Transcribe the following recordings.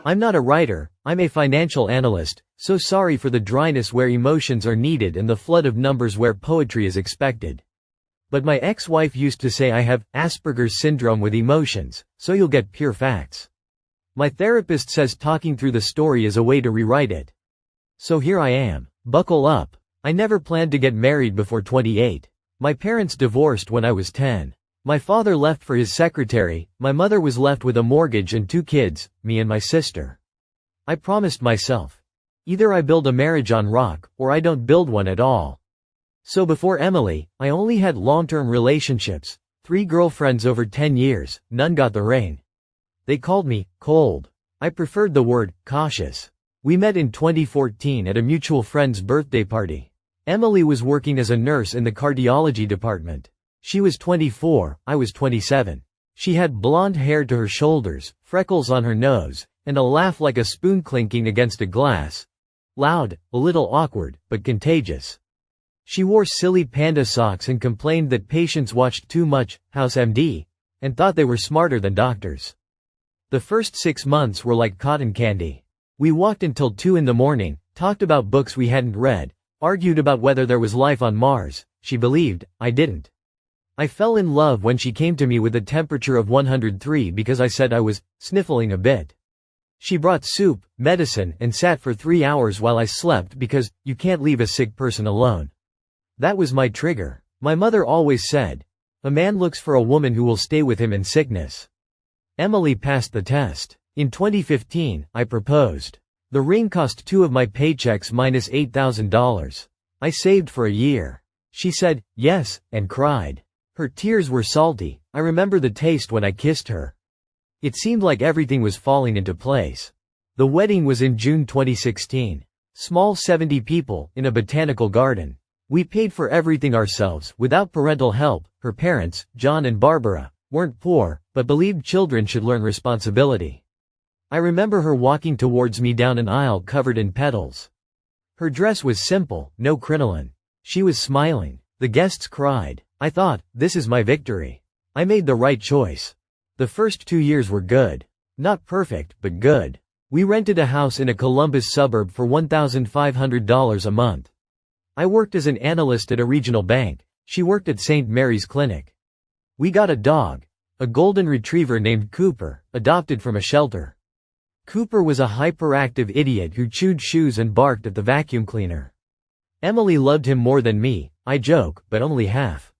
I'm not a writer, I'm a financial analyst, so sorry for the dryness where emotions are needed and the flood of numbers where poetry is expected. But my ex-wife used to say I have Asperger's syndrome with emotions, so you'll get pure facts. My therapist says talking through the story is a way to rewrite it. So here I am. Buckle up. I never planned to get married before 28. My parents divorced when I was 10. My father left for his secretary, my mother was left with a mortgage and 2 kids, me and my sister. I promised myself, either I build a marriage on rock, or I don't build one at all. So before Emily, I only had long-term relationships, 3 girlfriends over 10 years, none got the ring. They called me cold. I preferred the word cautious. We met in 2014 at a mutual friend's birthday party. Emily was working as a nurse in the cardiology department. She was 24, I was 27. She had blonde hair to her shoulders, freckles on her nose, and a laugh like a spoon clinking against a glass. Loud, a little awkward, but contagious. She wore silly panda socks and complained that patients watched too much House MD, and thought they were smarter than doctors. The first 6 months were like cotton candy. We walked until 2 in the morning, talked about books we hadn't read, argued about whether there was life on Mars. She believed, I didn't. I fell in love when she came to me with a temperature of 103 because I said I was sniffling a bit. She brought soup, medicine, and sat for 3 hours while I slept because you can't leave a sick person alone. That was my trigger. My mother always said, a man looks for a woman who will stay with him in sickness. Emily passed the test. In 2015, I proposed. The ring cost 2 of my paychecks minus $8,000. I saved for a year. She said, yes, and cried. Her tears were salty. I remember the taste when I kissed her. It seemed like everything was falling into place. The wedding was in June 2016. Small 70 people, in a botanical garden. We paid for everything ourselves, without parental help. Her parents, John and Barbara, weren't poor, but believed children should learn responsibility. I remember her walking towards me down an aisle covered in petals. Her dress was simple, no crinoline. She was smiling. The guests cried. I thought, this is my victory. I made the right choice. The first 2 years were good. Not perfect, but good. We rented a house in a Columbus suburb for $1,500 a month. I worked as an analyst at a regional bank. She worked at St. Mary's Clinic. We got a dog. A golden retriever named Cooper, adopted from a shelter. Cooper was a hyperactive idiot who chewed shoes and barked at the vacuum cleaner. Emily loved him more than me, I joke, but only half.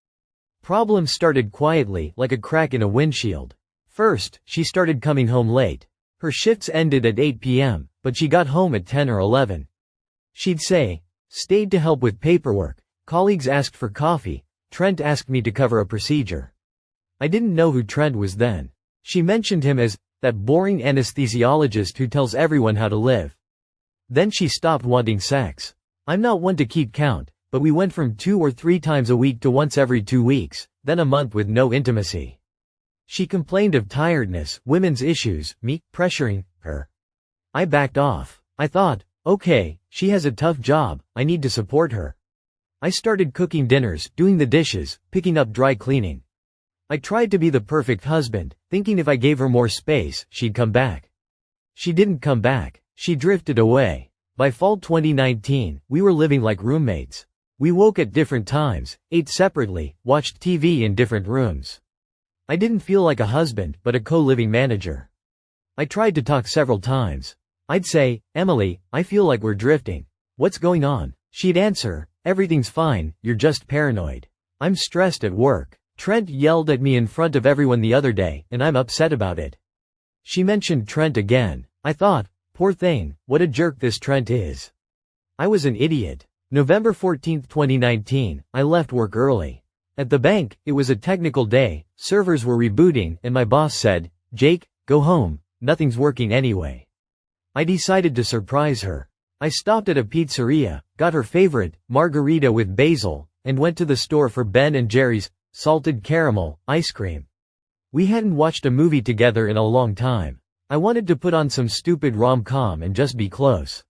Problems started quietly, like a crack in a windshield. First, she started coming home late. Her shifts ended at 8 p.m., but she got home at 10 or 11. She'd say, stayed to help with paperwork, colleagues asked for coffee, Trent asked me to cover a procedure. I didn't know who Trent was then. She mentioned him as, that boring anesthesiologist who tells everyone how to live. Then she stopped wanting sex. I'm not one to keep count, but we went from 2 or 3 times a week to once every 2 weeks, then a month with no intimacy. She complained of tiredness, women's issues, me pressuring her. I backed off. I thought, okay, she has a tough job, I need to support her. I started cooking dinners, doing the dishes, picking up dry cleaning. I tried to be the perfect husband, thinking if I gave her more space, she'd come back. She didn't come back. She drifted away. By fall 2019, we were living like roommates. We woke at different times, ate separately, watched TV in different rooms. I didn't feel like a husband, but a co-living manager. I tried to talk several times. I'd say, Emily, I feel like we're drifting. What's going on? She'd answer, everything's fine, you're just paranoid. I'm stressed at work. Trent yelled at me in front of everyone the other day, and I'm upset about it. She mentioned Trent again. I thought, poor thing, what a jerk this Trent is. I was an idiot. November 14, 2019, I left work early. At the bank, it was a technical day, servers were rebooting, and my boss said, Jake, go home, nothing's working anyway. I decided to surprise her. I stopped at a pizzeria, got her favorite, margarita with basil, and went to the store for Ben & Jerry's salted caramel ice cream. We hadn't watched a movie together in a long time. I wanted to put on some stupid rom-com and just be close.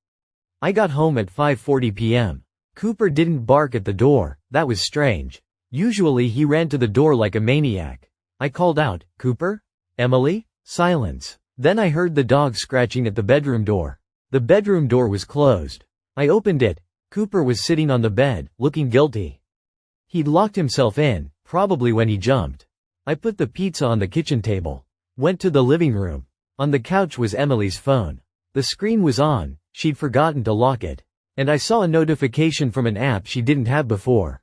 I got home at 5:40 p.m. Cooper didn't bark at the door, that was strange. Usually he ran to the door like a maniac. I called out, Cooper? Emily? Silence. Then I heard the dog scratching at the bedroom door. The bedroom door was closed. I opened it. Cooper was sitting on the bed, looking guilty. He'd locked himself in, probably when he jumped. I put the pizza on the kitchen table. Went to the living room. On the couch was Emily's phone. The screen was on, she'd forgotten to lock it. And I saw a notification from an app she didn't have before.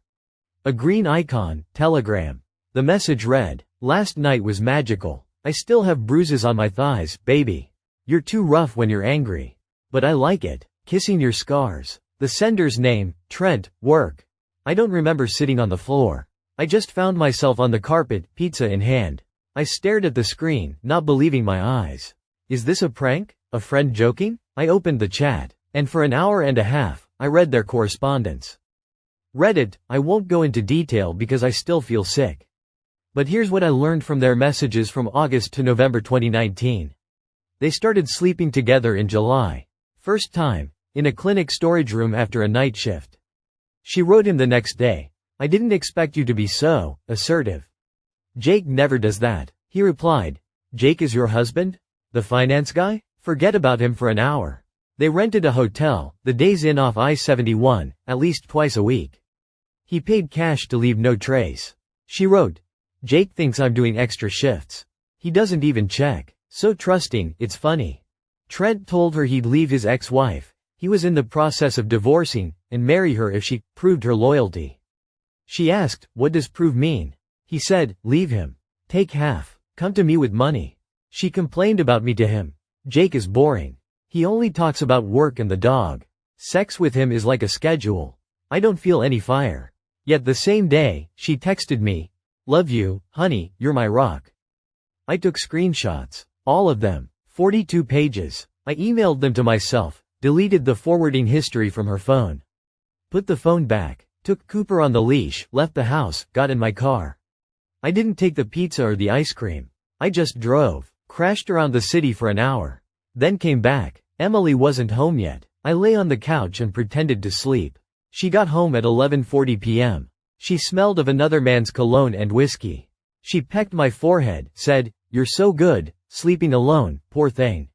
A green icon, Telegram. The message read, "Last night was magical. I still have bruises on my thighs, baby. You're too rough when you're angry. But I like it. Kissing your scars." The sender's name, Trent, work. I don't remember sitting on the floor. I just found myself on the carpet, pizza in hand. I stared at the screen, not believing my eyes. Is this a prank? A friend joking? I opened the chat. And for an hour and a half, I read their correspondence. Reddit, I won't go into detail because I still feel sick. But here's what I learned from their messages from August to November 2019. They started sleeping together in July. First time, in a clinic storage room after a night shift. She wrote him the next day, "I didn't expect you to be so assertive. Jake never does that." He replied, "Jake is your husband? The finance guy? Forget about him for an hour." They rented a hotel, the Days Inn off I-71, at least twice a week. He paid cash to leave no trace. She wrote, "Jake thinks I'm doing extra shifts. He doesn't even check. So trusting, it's funny." Trent told her he'd leave his ex-wife. He was in the process of divorcing, and marry her if she proved her loyalty. She asked, "What does prove mean?" He said, "Leave him. Take half. Come to me with money." She complained about me to him. "Jake is boring. He only talks about work and the dog. Sex with him is like a schedule. I don't feel any fire." Yet the same day, she texted me, "Love you, honey, you're my rock." I took screenshots. All of them. 42 pages. I emailed them to myself, deleted the forwarding history from her phone. Put the phone back, took Cooper on the leash, left the house, got in my car. I didn't take the pizza or the ice cream. I just drove, crashed around the city for an hour. Then came back. Emily wasn't home yet. I lay on the couch and pretended to sleep. She got home at 11:40 p.m. She smelled of another man's cologne and whiskey. She pecked my forehead, said, "You're so good, sleeping alone, poor thing."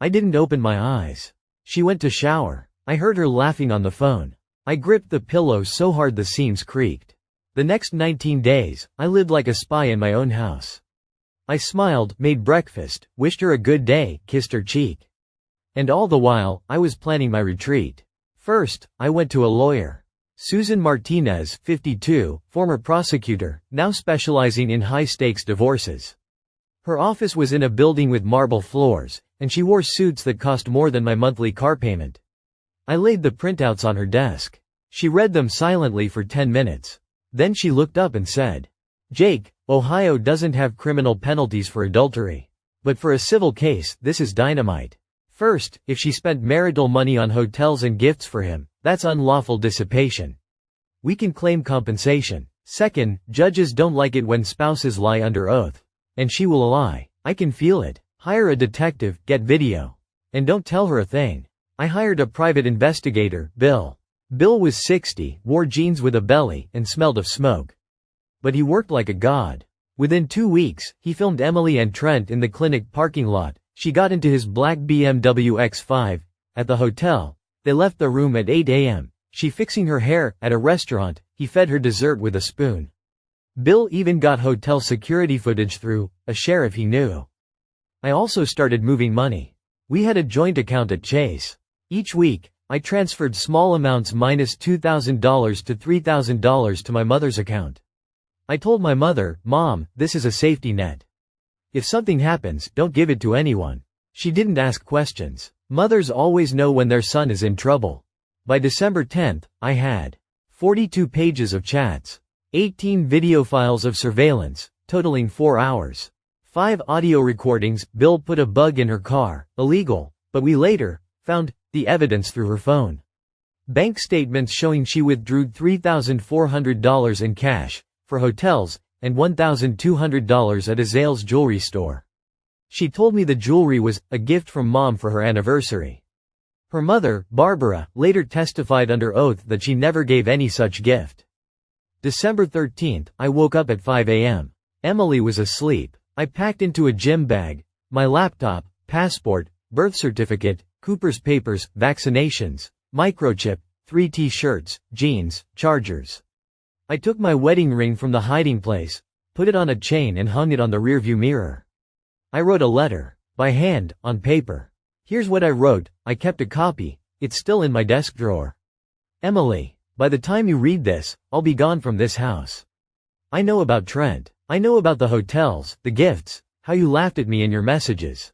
I didn't open my eyes. She went to shower. I heard her laughing on the phone. I gripped the pillow so hard the seams creaked. The next 19 days, I lived like a spy in my own house. I smiled, made breakfast, wished her a good day, kissed her cheek. And all the while, I was planning my retreat. First, I went to a lawyer. Susan Martinez, 52, former prosecutor, now specializing in high-stakes divorces. Her office was in a building with marble floors, and she wore suits that cost more than my monthly car payment. I laid the printouts on her desk. She read them silently for 10 minutes. Then she looked up and said, "Jake, Ohio doesn't have criminal penalties for adultery. But for a civil case, this is dynamite. First, if she spent marital money on hotels and gifts for him, that's unlawful dissipation. We can claim compensation. Second, judges don't like it when spouses lie under oath. And she will lie. I can feel it. Hire a detective, get video. And don't tell her a thing." I hired a private investigator, Bill. Bill was 60, wore jeans with a belly, and smelled of smoke. But he worked like a god. Within 2 weeks, he filmed Emily and Trent in the clinic parking lot. She got into his black BMW X5. At the hotel, they left the room at 8 a.m. She fixing her hair. At a restaurant, he fed her dessert with a spoon. Bill even got hotel security footage through a sheriff he knew. I also started moving money. We had a joint account at Chase. Each week, I transferred small amounts minus $2,000 to $3,000 to my mother's account. I told my mother, "Mom, this is a safety net. If something happens, don't give it to anyone." She didn't ask questions. Mothers always know when their son is in trouble. By December 10th, I had 42 pages of chats, 18 video files of surveillance, totaling 4 hours, 5 audio recordings. Bill put a bug in her car, illegal, but we later found the evidence through her phone. Bank statements showing she withdrew $3,400 in cash for hotels and $1,200 at a Zales jewelry store. She told me the jewelry was a gift from Mom for her anniversary. Her mother, Barbara, later testified under oath that she never gave any such gift. December 13th, I woke up at 5 a.m. Emily was asleep. I packed into a gym bag, My laptop, passport, birth certificate, Cooper's papers, vaccinations, microchip, 3 t-shirts, jeans, chargers. I took my wedding ring from the hiding place, put it on a chain and hung it on the rearview mirror. I wrote a letter. By hand, on paper. Here's what I wrote, I kept a copy, it's still in my desk drawer. Emily, by the time you read this, I'll be gone from this house. I know about Trent. I know about the hotels, the gifts, how you laughed at me in your messages.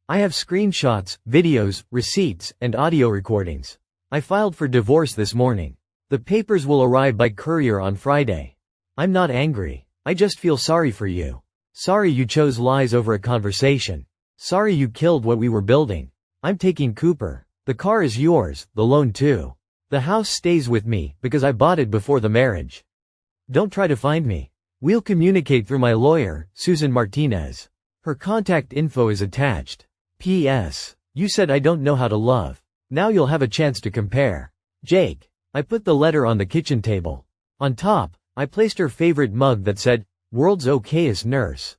I have screenshots, videos, receipts, and audio recordings. I filed for divorce this morning. The papers will arrive by courier on Friday. I'm not angry. I just feel sorry for you. Sorry you chose lies over a conversation. Sorry you killed what we were building. I'm taking Cooper. The car is yours, the loan too. The house stays with me, because I bought it before the marriage. Don't try to find me. We'll communicate through my lawyer, Susan Martinez. Her contact info is attached. P.S. You said I don't know how to love. Now you'll have a chance to compare. Jake. I put the letter on the kitchen table. On top, I placed her favorite mug that said, World's okayest nurse.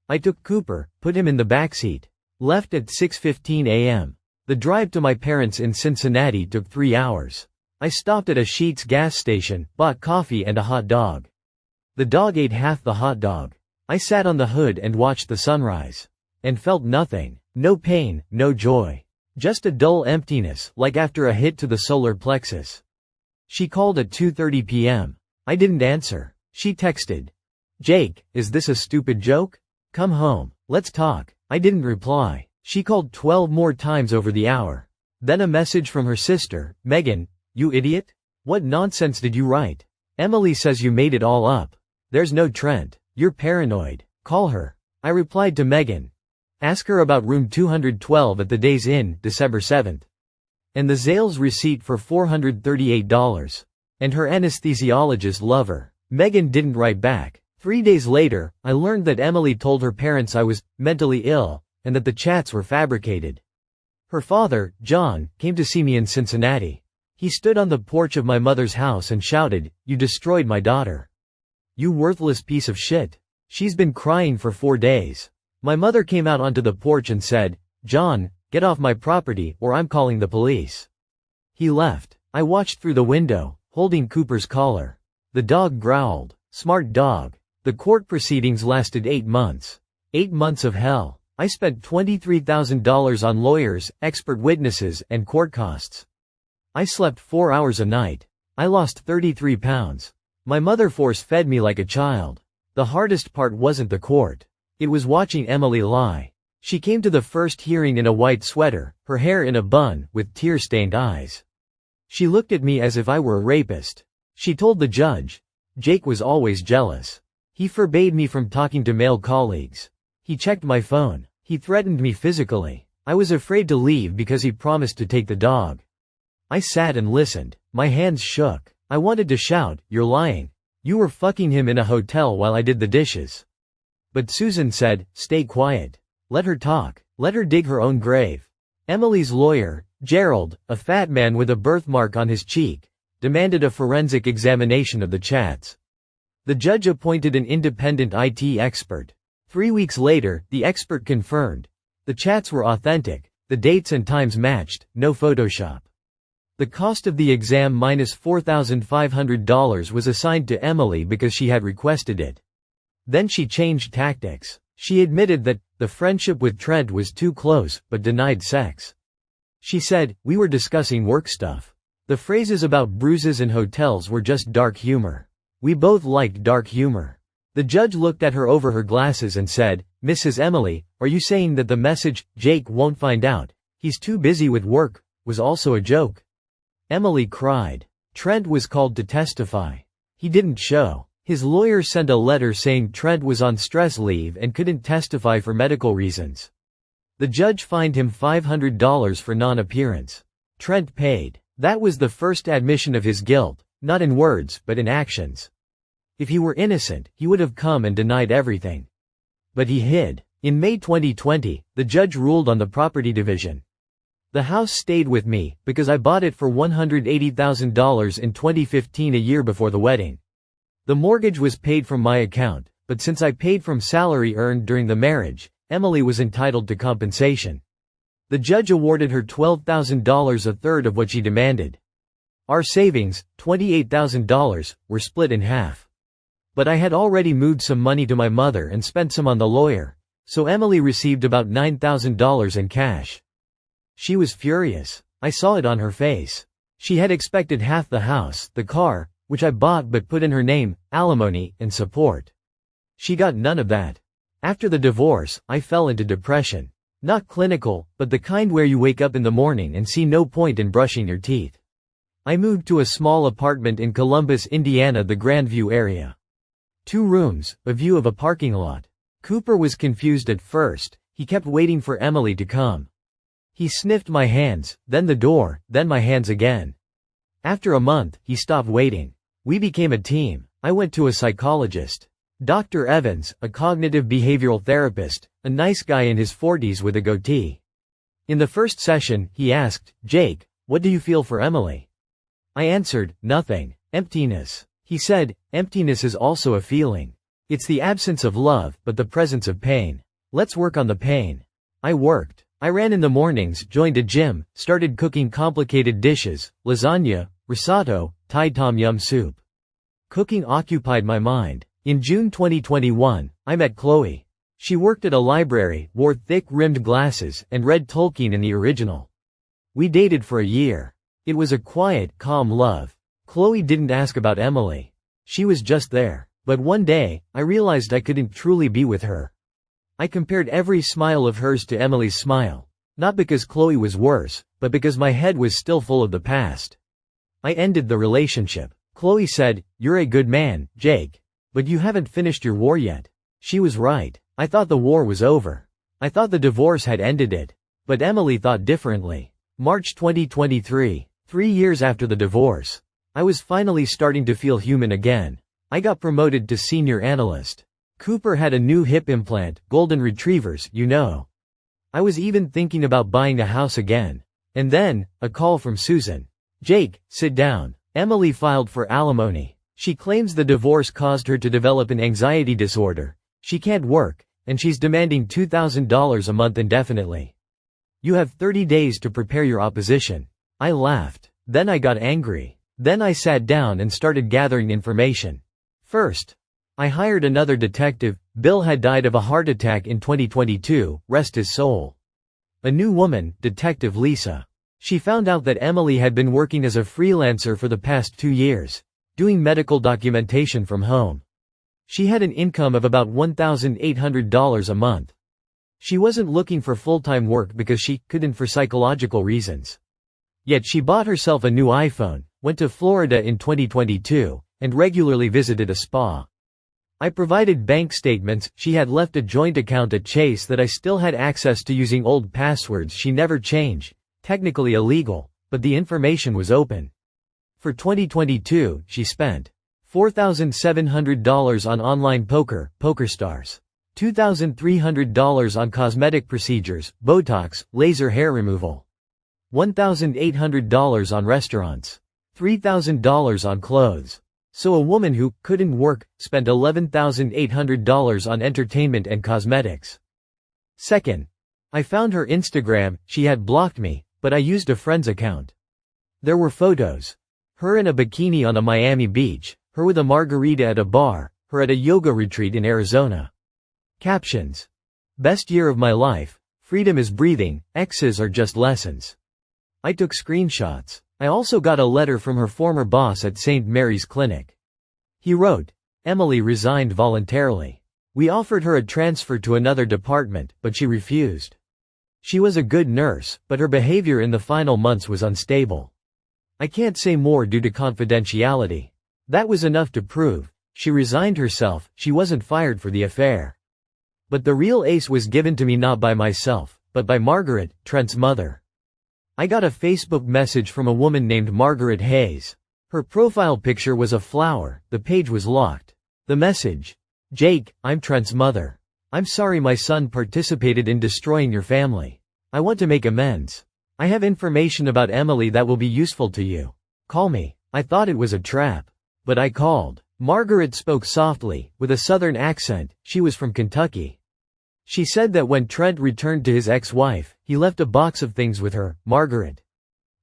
I took Cooper, put him in the backseat. Left at 6:15 a.m. The drive to my parents in Cincinnati took 3 hours. I stopped at a Sheetz gas station, bought coffee and a hot dog. The dog ate half the hot dog. I sat on the hood and watched the sunrise. And felt nothing. No pain, no joy. Just a dull emptiness, like after a hit to the solar plexus. She called at 2:30 p.m. I didn't answer. She texted. Jake, is this a stupid joke? Come home. Let's talk. I didn't reply. She called 12 more times over the hour. Then a message from her sister, Megan. You idiot? What nonsense did you write? Emily says you made it all up. There's no Trent. You're paranoid. Call her. I replied to Megan. Ask her about room 212 at the Days Inn, December 7th. And the Zales receipt for $438. And her anesthesiologist lover. Megan didn't write back. 3 days later, I learned that Emily told her parents I was mentally ill, and that the chats were fabricated. Her father, John, came to see me in Cincinnati. He stood on the porch of my mother's house and shouted, You destroyed my daughter. You worthless piece of shit. She's been crying for 4 days. My mother came out onto the porch and said, John, get off my property or I'm calling the police. He left. I watched through the window, holding Cooper's collar. The dog growled. Smart dog. The court proceedings lasted 8 months. 8 months of hell. I spent $23,000 on lawyers, expert witnesses, and court costs. I slept 4 hours a night. I lost 33 pounds. My mother force-fed me like a child. The hardest part wasn't the court. It was watching Emily lie. She came to the first hearing in a white sweater, her hair in a bun, with tear-stained eyes. She looked at me as if I were a rapist. She told the judge. Jake was always jealous. He forbade me from talking to male colleagues. He checked my phone. He threatened me physically. I was afraid to leave because he promised to take the dog. I sat and listened. My hands shook. I wanted to shout, You're lying. You were fucking him in a hotel while I did the dishes. But Susan said, Stay quiet. Let her talk. Let her dig her own grave. Emily's lawyer, Gerald, a fat man with a birthmark on his cheek, demanded a forensic examination of the chats. The judge appointed an independent IT expert. 3 weeks later, the expert confirmed. The chats were authentic, the dates and times matched, no Photoshop. The cost of the exam minus $4,500 was assigned to Emily because she had requested it. Then she changed tactics. She admitted that the friendship with Trent was too close, but denied sex. She said, We were discussing work stuff. The phrases about bruises and hotels were just dark humor. We both liked dark humor. The judge looked at her over her glasses and said, Mrs. Emily, are you saying that the message, Jake won't find out, he's too busy with work, was also a joke? Emily cried. Trent was called to testify. He didn't show. His lawyer sent a letter saying Trent was on stress leave and couldn't testify for medical reasons. The judge fined him $500 for non-appearance. Trent paid. That was the first admission of his guilt, not in words but in actions. If he were innocent, he would have come and denied everything. But he hid. In May 2020, the judge ruled on the property division. The house stayed with me, because I bought it for $180,000 in 2015, a year before the wedding. The mortgage was paid from my account, but since I paid from salary earned during the marriage, Emily was entitled to compensation. The judge awarded her $12,000, a third of what she demanded. Our savings, $28,000, were split in half. But I had already moved some money to my mother and spent some on the lawyer, so Emily received about $9,000 in cash. She was furious. I saw it on her face. She had expected half the house, the car, which I bought but put in her name, alimony, and support. She got none of that. After the divorce, I fell into depression. Not clinical, but the kind where you wake up in the morning and see no point in brushing your teeth. I moved to a small apartment in Columbus, Indiana, the Grandview area. 2 rooms, a view of a parking lot. Cooper was confused at first. He kept waiting for Emily to come. He sniffed my hands, then the door, then my hands again. After a month, he stopped waiting. We became a team. I went to a psychologist. Dr. Evans, a cognitive behavioral therapist, a nice guy in his 40s with a goatee. In the first session, he asked, "Jake, what do you feel for Emily?" I answered, "Nothing. Emptiness." He said, "Emptiness is also a feeling. It's the absence of love, but the presence of pain. Let's work on the pain." I worked. I ran in the mornings, joined a gym, started cooking complicated dishes, lasagna, risotto, Thai tom yum soup. Cooking occupied my mind. In June 2021, I met Chloe. She worked at a library, wore thick-rimmed glasses, and read Tolkien in the original. We dated for a year. It was a quiet, calm love. Chloe didn't ask about Emily. She was just there. But one day, I realized I couldn't truly be with her. I compared every smile of hers to Emily's smile. Not because Chloe was worse, but because my head was still full of the past. I ended the relationship. Chloe said, "You're a good man, Jake. But you haven't finished your war yet." She was right. I thought the war was over. I thought the divorce had ended it. But Emily thought differently. March 2023, 3 years after the divorce. I was finally starting to feel human again. I got promoted to senior analyst. Cooper had a new hip implant, golden retrievers, you know. I was even thinking about buying a house again. And then, a call from Susan. "Jake, sit down. Emily filed for alimony. She claims the divorce caused her to develop an anxiety disorder. She can't work, and she's demanding $2,000 a month indefinitely. You have 30 days to prepare your opposition." I laughed. Then I got angry. Then I sat down and started gathering information. First, I hired another detective. Bill had died of a heart attack in 2022, rest his soul. A new woman, Detective Lisa. She found out that Emily had been working as a freelancer for the past 2 years, doing medical documentation from home. She had an income of about $1,800 a month. She wasn't looking for full-time work because she couldn't for psychological reasons. Yet she bought herself a new iPhone, went to Florida in 2022, and regularly visited a spa. I provided bank statements. She had left a joint account at Chase that I still had access to using old passwords she never changed, technically illegal, but the information was open. For 2022, she spent $4,700 on online poker, PokerStars. $2,300 on cosmetic procedures, Botox, laser hair removal. $1,800 on restaurants. $3,000 on clothes. So a woman who couldn't work spent $11,800 on entertainment and cosmetics. Second, I found her Instagram. She had blocked me, but I used a friend's account. There were photos. Her in a bikini on a Miami beach, her with a margarita at a bar, her at a yoga retreat in Arizona. Captions. Best year of my life. Freedom is breathing. Exes are just lessons. I took screenshots. I also got a letter from her former boss at St. Mary's Clinic. He wrote, "Emily resigned voluntarily. We offered her a transfer to another department, but she refused. She was a good nurse, but her behavior in the final months was unstable. I can't say more due to confidentiality. That was enough to prove. She resigned herself. She wasn't fired for the affair. But the real ace was given to me not by myself, but by Margaret, Trent's mother." I got a Facebook message from a woman named Margaret Hayes. Her profile picture was a flower. The page was locked. The message: "Jake, I'm Trent's mother. I'm sorry my son participated in destroying your family. I want to make amends. I have information about Emily that will be useful to you. Call me." I thought it was a trap. But I called. Margaret spoke softly, with a southern accent. She was from Kentucky. She said that when Trent returned to his ex-wife, he left a box of things with her, Margaret.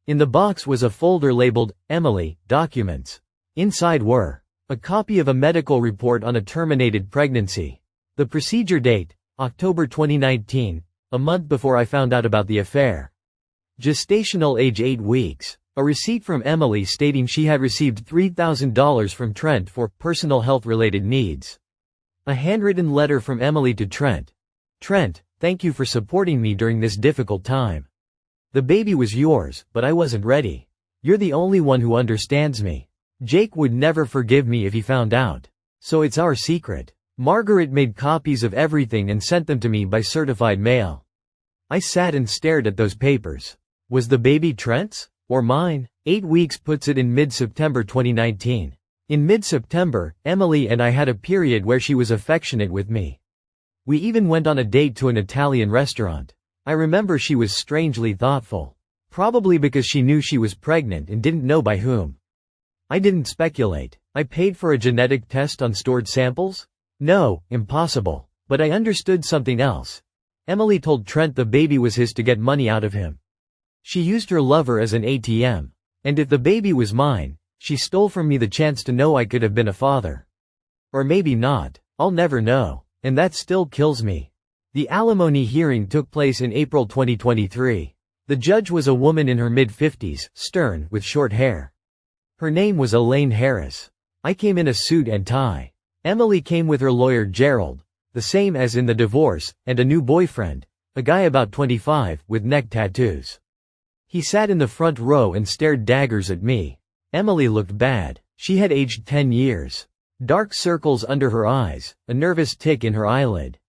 In the box was a folder labeled, Emily, Documents. Inside were a copy of a medical report on a terminated pregnancy. The procedure date, October 2019, a month before I found out about the affair. Gestational age 8 weeks. A receipt from Emily stating she had received $3,000 from Trent for personal health-related needs. A handwritten letter from Emily to Trent. Trent, thank you for supporting me during this difficult time. The baby was yours, but I wasn't ready. You're the only one who understands me. Jake would never forgive me if he found out. So it's our secret. Margaret made copies of everything and sent them to me by certified mail. I sat and stared at those papers. Was the baby Trent's? Or mine? 8 weeks puts it in mid-September 2019. In mid-September, Emily and I had a period where she was affectionate with me. We even went on a date to an Italian restaurant. I remember she was strangely thoughtful. Probably because she knew she was pregnant and didn't know by whom. I didn't speculate. I paid for a genetic test on stored samples? No, impossible. But I understood something else. Emily told Trent the baby was his to get money out of him. She used her lover as an ATM. And if the baby was mine, she stole from me the chance to know I could have been a father. Or maybe not. I'll never know. And that still kills me. The alimony hearing took place in April 2023. The judge was a woman in her mid-50s, stern, with short hair. Her name was Elaine Harris. I came in a suit and tie. Emily came with her lawyer Gerald, the same as in the divorce, and a new boyfriend, a guy about 25, with neck tattoos. He sat in the front row and stared daggers at me. Emily looked bad. She had aged 10 years. Dark circles under her eyes, a nervous tick in her eyelid.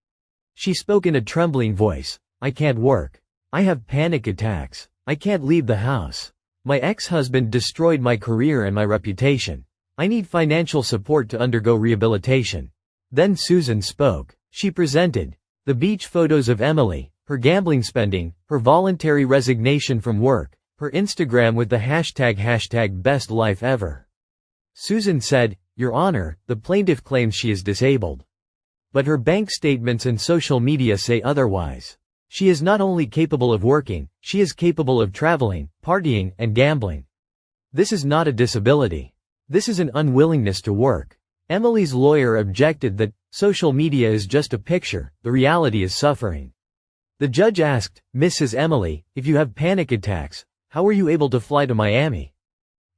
She spoke in a trembling voice. I can't work. I have panic attacks. I can't leave the house. My ex-husband destroyed my career and my reputation. I need financial support to undergo rehabilitation. Then Susan spoke. She presented the beach photos of Emily, her gambling spending, her voluntary resignation from work, her Instagram with the hashtag best life ever. Susan said, Your Honor, the plaintiff claims she is disabled. But her bank statements and social media say otherwise. She is not only capable of working, she is capable of traveling, partying, and gambling. This is not a disability. This is an unwillingness to work. Emily's lawyer objected that social media is just a picture, the reality is suffering. The judge asked, Mrs. Emily, if you have panic attacks, how were you able to fly to Miami?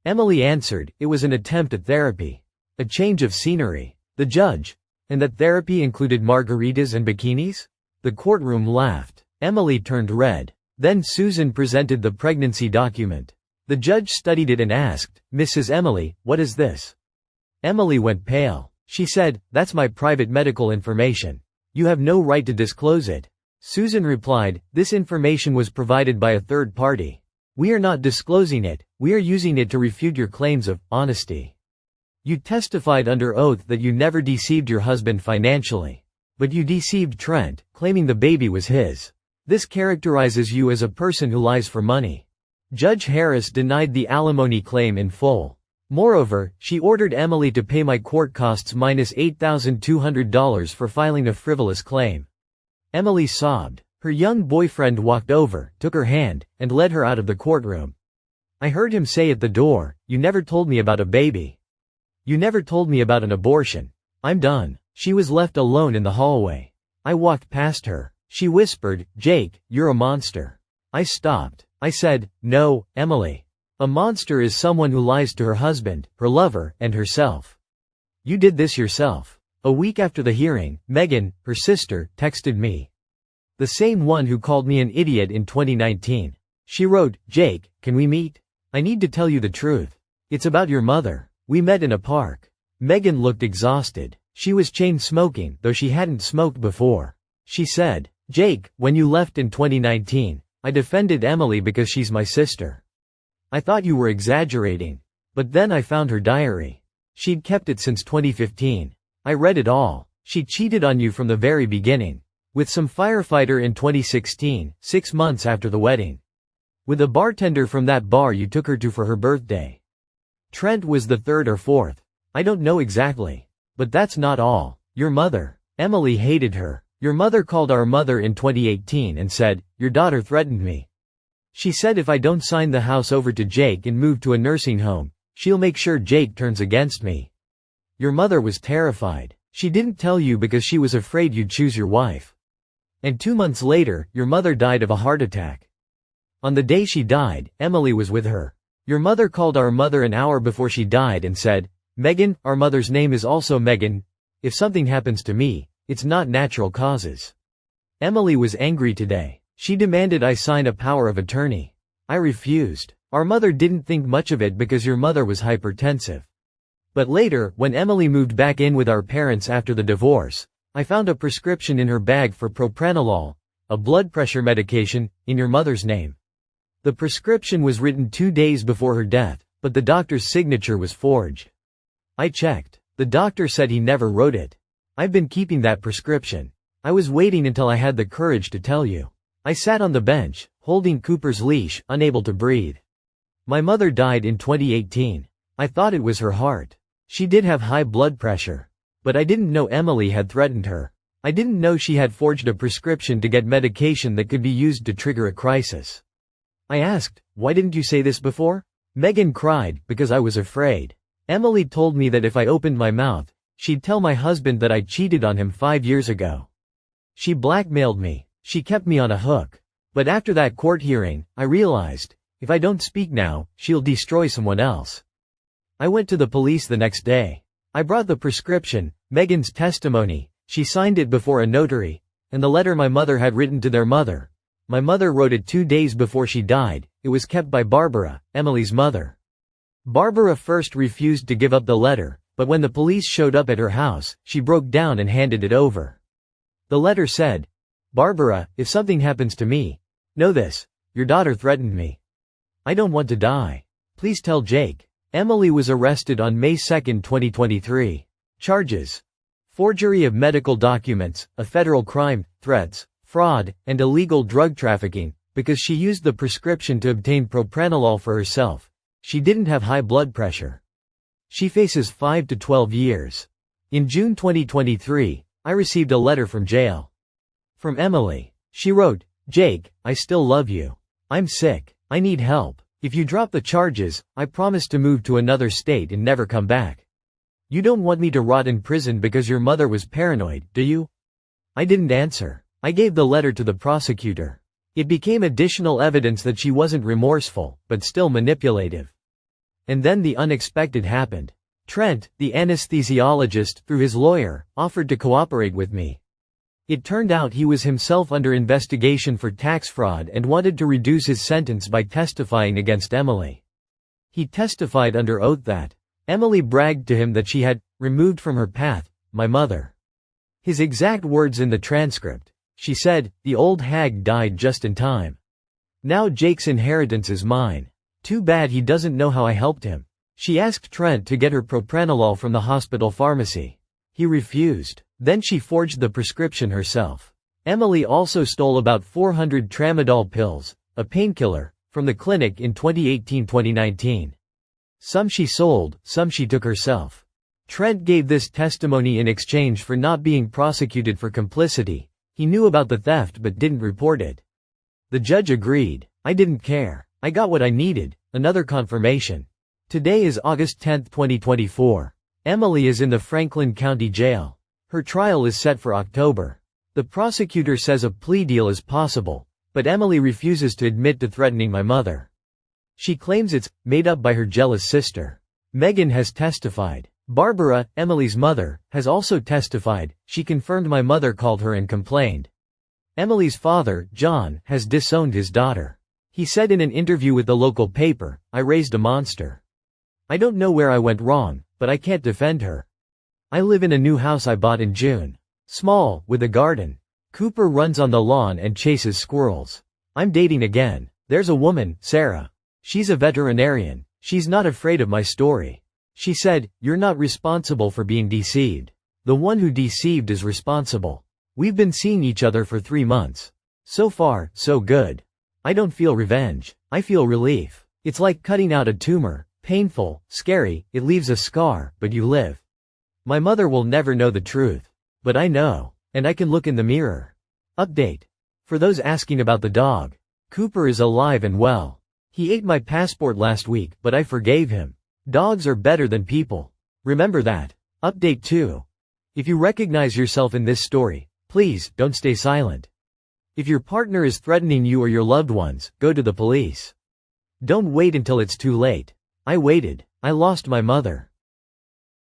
Emily answered, it was an attempt at therapy. A change of scenery. The judge. And that therapy included margaritas and bikinis? The courtroom laughed. Emily turned red. Then Susan presented the pregnancy document. The judge studied it and asked, Mrs. Emily, what is this? Emily went pale. She said, that's my private medical information. You have no right to disclose it. Susan replied, this information was provided by a third party. We are not disclosing it, we are using it to refute your claims of honesty. You testified under oath that you never deceived your husband financially. But you deceived Trent, claiming the baby was his. This characterizes you as a person who lies for money. Judge Harris denied the alimony claim in full. Moreover, she ordered Emily to pay my court costs minus $8,200 for filing a frivolous claim. Emily sobbed. Her young boyfriend walked over, took her hand, and led her out of the courtroom. I heard him say at the door, you never told me about a baby. You never told me about an abortion. I'm done. She was left alone in the hallway. I walked past her. She whispered, Jake, you're a monster. I stopped. I said, no, Emily. A monster is someone who lies to her husband, her lover, and herself. You did this yourself. A week after the hearing, Megan, her sister, texted me. The same one who called me an idiot in 2019. She wrote, Jake, can we meet? I need to tell you the truth. It's about your mother. We met in a park. Megan looked exhausted. She was chain smoking, though she hadn't smoked before. She said, Jake, when you left in 2019, I defended Emily because she's my sister. I thought you were exaggerating. But then I found her diary. She'd kept it since 2015. I read it all. She cheated on you from the very beginning. With some firefighter in 2016, 6 months after the wedding. With a bartender from that bar you took her to for her birthday. Trent was the third or fourth. I don't know exactly. But that's not all. Your mother. Emily hated her. Your mother called our mother in 2018 and said, "Your daughter threatened me. She said if I don't sign the house over to Jake and move to a nursing home, she'll make sure Jake turns against me." Your mother was terrified. She didn't tell you because she was afraid you'd choose your wife. And 2 months later, your mother died of a heart attack. On the day she died, Emily was with her. Your mother called our mother an hour before she died and said, "Megan, our mother's name is also Megan. If something happens to me, it's not natural causes." Emily was angry today. She demanded I sign a power of attorney. I refused. Our mother didn't think much of it because your mother was hypertensive. But later, when Emily moved back in with our parents after the divorce, I found a prescription in her bag for propranolol, a blood pressure medication, in your mother's name. The prescription was written 2 days before her death, but the doctor's signature was forged. I checked. The doctor said he never wrote it. I've been keeping that prescription. I was waiting until I had the courage to tell you. I sat on the bench, holding Cooper's leash, unable to breathe. My mother died in 2018. I thought it was her heart. She did have high blood pressure. But I didn't know Emily had threatened her. I didn't know she had forged a prescription to get medication that could be used to trigger a crisis. I asked, "Why didn't you say this before?" Megan cried, "Because I was afraid. Emily told me that if I opened my mouth, she'd tell my husband that I cheated on him 5 years ago. She blackmailed me. She kept me on a hook. But after that court hearing, I realized, if I don't speak now, she'll destroy someone else." I went to the police the next day. I brought the prescription, Megan's testimony, she signed it before a notary, and the letter my mother had written to their mother. My mother wrote it 2 days before she died. It was kept by Barbara, Emily's mother. Barbara first refused to give up the letter, but when the police showed up at her house, she broke down and handed it over. The letter said, "Barbara, if something happens to me, know this, your daughter threatened me. I don't want to die. Please tell Jake." Emily was arrested on May 2, 2023. Charges: forgery of medical documents, a federal crime, threats, fraud, and illegal drug trafficking, because she used the prescription to obtain propranolol for herself. She didn't have high blood pressure. She faces 5 to 12 years. In June 2023, I received a letter from jail. From Emily. She wrote, "Jake, I still love you. I'm sick. I need help. If you drop the charges, I promise to move to another state and never come back. You don't want me to rot in prison because your mother was paranoid, do you?" I didn't answer. I gave the letter to the prosecutor. It became additional evidence that she wasn't remorseful, but still manipulative. And then the unexpected happened. Trent, the anesthesiologist, through his lawyer, offered to cooperate with me. It turned out he was himself under investigation for tax fraud and wanted to reduce his sentence by testifying against Emily. He testified under oath that Emily bragged to him that she had removed from her path my mother. His exact words in the transcript. She said, "The old hag died just in time. Now Jake's inheritance is mine. Too bad he doesn't know how I helped him." She asked Trent to get her propranolol from the hospital pharmacy. He refused. Then she forged the prescription herself. Emily also stole about 400 tramadol pills, a painkiller, from the clinic in 2018-2019. Some she sold, some she took herself. Trent gave this testimony in exchange for not being prosecuted for complicity. He knew about the theft but didn't report it. The judge agreed. I didn't care. I got what I needed, another confirmation. Today is August 10, 2024. Emily is in the Franklin County Jail. Her trial is set for October. The prosecutor says a plea deal is possible, but Emily refuses to admit to threatening my mother. She claims it's made up by her jealous sister. Megan has testified. Barbara, Emily's mother, has also testified. She confirmed my mother called her and complained. Emily's father, John, has disowned his daughter. He said in an interview with the local paper, "I raised a monster. I don't know where I went wrong, but I can't defend her. I live in a new house I bought in June. Small, with a garden. Cooper runs on the lawn and chases squirrels. I'm dating again. There's a woman, Sarah. She's a veterinarian. She's not afraid of my story. She said, 'You're not responsible for being deceived. The one who deceived is responsible.' We've been seeing each other for 3 months. So far, so good. I don't feel revenge. I feel relief. It's like cutting out a tumor. Painful, scary, it leaves a scar, but you live. My mother will never know the truth. But I know. And I can look in the mirror. Update. For those asking about the dog, Cooper is alive and well. He ate my passport last week, but I forgave him. Dogs are better than people. Remember that. Update 2. If you recognize yourself in this story, please, don't stay silent. If your partner is threatening you or your loved ones, go to the police. Don't wait until it's too late. I waited. I lost my mother.